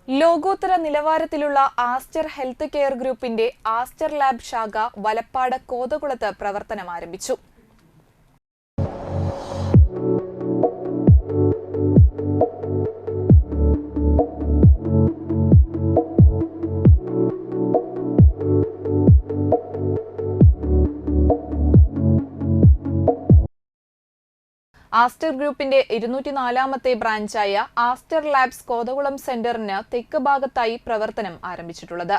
ലോകോത്തര നിലവാരത്തിലുള്ള Aster health care ഗ്രൂപ്പിന്റെ ആസ്റ്റർ ലാബ് ശാഖ വലപ്പാട് കോതകുളത്ത് പ്രവർത്തനം ആരംഭിച്ചു. ആസ്റ്റർ ഗ്രൂപ്പിന്റെ 204ാമത്തെ ബ്രാഞ്ചായ ആസ്റ്റർ ലാബ്സ് കോതകുളം സെന്ററിന് തെക്ക് ഭാഗത്തായി പ്രവർത്തനം ആരംഭിച്ചിട്ടുള്ളത്.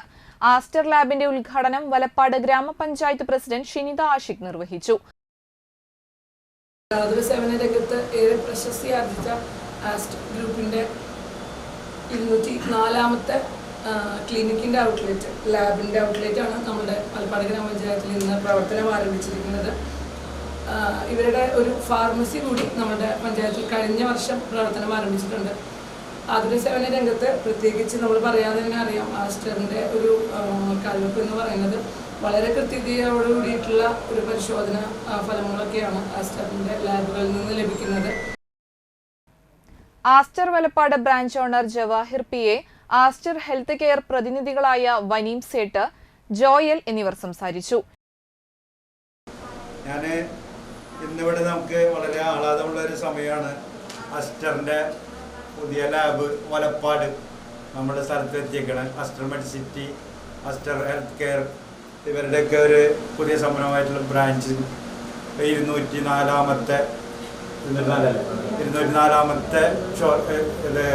ആസ്റ്റർ ലാബിന്റെ ഉദ്ഘാടനം വലപ്പാട് ഗ്രാമപഞ്ചായത്ത് പ്രസിഡന്റ് ഷിനിത ആഷിഖ് നിർവഹിച്ചു. സേവന രംഗത്ത് ഏറെ പ്രശസ്തി ആർജിച്ച ആസ്റ്റർ ഗ്രൂപ്പിന്റെ 204ാമത്തെ ക്ലിനിക്കിന്റെ ഔട്ട്ലെറ്റ്, ലാബിന്റെ ഔട്ട്ലെറ്റ് ആണ് നമ്മുടെ വലപ്പാട് ഗ്രാമപഞ്ചായത്തിൽ ഇന്ന് പ്രവർത്തനം ആരംഭിച്ചിരിക്കുന്നത്. ഇവരുടെ ഒരു ഫാർമസി കൂടി നമ്മുടെ പഞ്ചായത്തിൽ കഴിഞ്ഞ വർഷം പ്രവർത്തനം ആരംഭിച്ചിട്ടുണ്ട്. ആതുര സേവന രംഗത്ത് പ്രത്യേകിച്ച് നമ്മൾ പറയാതെ തന്നെ അറിയാം, ആസ്റ്ററിൻ്റെ ഒരു കഴിവ് എന്ന് പറയുന്നത് വളരെ കൃത്യതയോട് കൂടിയിട്ടുള്ള ഒരു പരിശോധന ഫലങ്ങളൊക്കെയാണ് ആസ്റ്ററിൻ്റെ ലാബുകളിൽ നിന്ന് ലഭിക്കുന്നത്. Aster Valappad branch owner Jawahir P A, Aster health care പ്രതിനിധികളായ വനീം സേട്ട്, ജോയൽ എന്നിവർ സംസാരിച്ചു. ഇന്നിവിടെ നമുക്ക് വളരെ ആഹ്ലാദമുള്ള ഒരു സമയമാണ്. ആസ്റ്ററിൻ്റെ പുതിയ ലാബ് വലപ്പാട് നമ്മുടെ സ്ഥലത്ത് എത്തിയേക്കണം. Aster Medicity, Aster health care ഇവരുടെയൊക്കെ ഒരു പുതിയ സംരംഭമായിട്ടുള്ള ബ്രാഞ്ച് 204ാമത്തെ ഇത്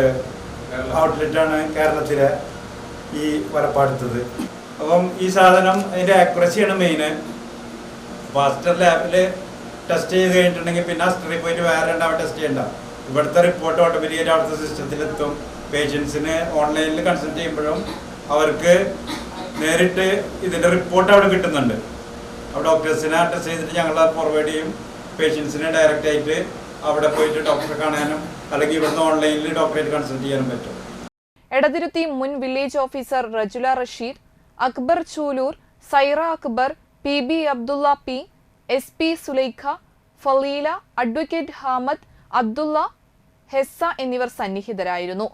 ഔട്ട്ലെറ്റാണ് കേരളത്തിലെ ഈ വലപ്പാടത്തത്. അപ്പം ഈ സാധനം അതിൻ്റെ ആക്യുറസിയാണ് മെയിന്. അപ്പോൾ ആസ്റ്റർ ലാബിൽ ടെസ്റ്റ് ചെയ്ത് കഴിഞ്ഞിട്ടുണ്ടെങ്കിൽ പിന്നെ ആസ്റ്ററിൽ പോയിട്ട് വേറെ രണ്ടാമത് ടെസ്റ്റ് ചെയ്യണ്ട. ഇവിടുത്തെ റിപ്പോർട്ട് ഓട്ടോമാറ്റിക്കായിട്ട് അവിടുത്തെ സിസ്റ്റത്തിലെത്തും. പേഷ്യൻസിന് ഓൺലൈനിൽ കൺസൾട്ട് ചെയ്യുമ്പോഴും അവർക്ക് നേരിട്ട് ഇതിൻ്റെ റിപ്പോർട്ട് അവിടെ കിട്ടുന്നുണ്ട്. അവിടെ ഡോക്ടേഴ്സിനെ ടെസ്റ്റ് ചെയ്തിട്ട് ഞങ്ങൾ ഫോർവേഡ് ചെയ്യും. പേഷ്യൻസിനെ ഡയറക്റ്റ് ആയിട്ട് അവിടെ പോയിട്ട് ഡോക്ടറെ കാണാനും അല്ലെങ്കിൽ ഇവിടുന്ന് ഓൺലൈനിൽ ഡോക്ടറായിട്ട് കൺസൾട്ട് ചെയ്യാനും പറ്റും. എടതിരുത്തി മുൻ village officer Rajula Rasheed, Akbar Chooloor, Saira Akbar, PB Abdulla P, SP Sulaikha, Faleela, advocate Hamad, Abdulla, Hessa എന്നിവർ സന്നിഹിതരായിരുന്നു.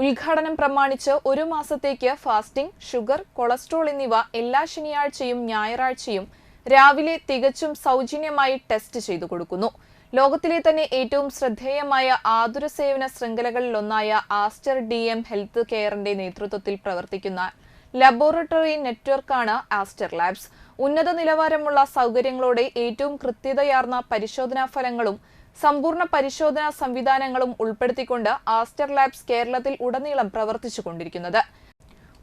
ഉദ്ഘാടനം പ്രമാണിച്ച് ഒരു മാസത്തേക്ക് ഫാസ്റ്റിംഗ്, ഷുഗർ, കൊളസ്ട്രോൾ എന്നിവ എല്ലാ ശനിയാഴ്ചയും ഞായറാഴ്ചയും രാവിലെ തികച്ചും സൗജന്യമായി ടെസ്റ്റ് ചെയ്തു കൊടുക്കുന്നു. ലോകത്തിലെ തന്നെ ഏറ്റവും ശ്രദ്ധേയമായ ആതുര സേവന ശൃംഖലകളിലൊന്നായ ആസ്റ്റർ DM ഹെൽത്ത് കെയറിന്റെ നേതൃത്വത്തിൽ പ്രവർത്തിക്കുന്ന ലബോറട്ടറി നെറ്റ്വർക്കാണ് ആസ്റ്റർ ലാബ്സ്. ഉന്നത നിലവാരമുള്ള സൗകര്യങ്ങളോടെ ഏറ്റവും കൃത്യതയാർന്ന പരിശോധനാ ഫലങ്ങളും സമ്പൂർണ്ണ പരിശോധനാ സംവിധാനങ്ങളും ഉൾപ്പെടുത്തിക്കൊണ്ട് ആസ്റ്റർ ലാബ്സ് കേരളത്തിൽ ഉടനീളം പ്രവർത്തിച്ചുകൊണ്ടിരിക്കുന്നത്.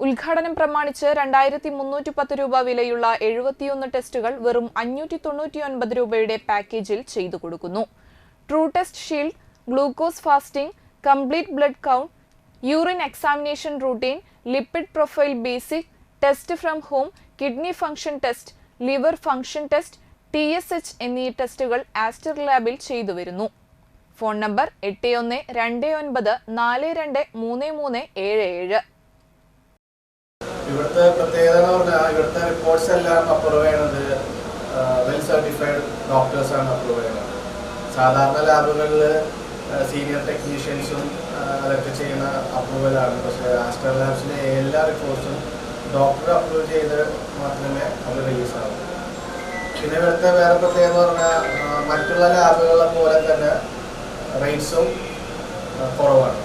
ഉദ്ഘാടനം പ്രമാണിച്ച് 2310 രൂപ വിലയുള്ള 71 ടെസ്റ്റുകൾ വെറും 599 രൂപയുടെ പാക്കേജിൽ ചെയ്തു കൊടുക്കുന്നു. True test shield, glucose fasting, complete blood count, urine examination routine, lipid profile basic, test from home, kidney function test, liver function test, TSH എന്നീ ടെസ്റ്റുകൾ ആസ്റ്റർ ലാബിൽ ചെയ്തു വരുന്നു. Phone number 8129423377. ഇവിടുത്തെ പ്രത്യേകത എന്ന് പറഞ്ഞാൽ ഇവിടുത്തെ റിപ്പോർട്ട്സ് എല്ലാം അപ്രൂവ് ചെയ്യുന്നത് വെൽ സർട്ടിഫൈഡ് ഡോക്ടേഴ്സാണ് അപ്രൂവ് ചെയ്യുന്നത്. സാധാരണ ലാബുകളിൽ സീനിയർ ടെക്നീഷ്യൻസും അതൊക്കെ ചെയ്യുന്ന അപ്രൂവലാണ്. പക്ഷേ ആസ്റ്റർ ലാബ്സിലെ എല്ലാ റിപ്പോർട്ട്സും ഡോക്ടർ അപ്രൂവ് ചെയ്ത് മാത്രമേ അത് റിലീസാകൂ. പിന്നെ ഇവിടുത്തെ വേറെ പ്രത്യേകത എന്ന് പറഞ്ഞാൽ മറ്റുള്ള ലാബുകളെ പോലെ തന്നെ റേറ്റ്സും കുറവാണ്.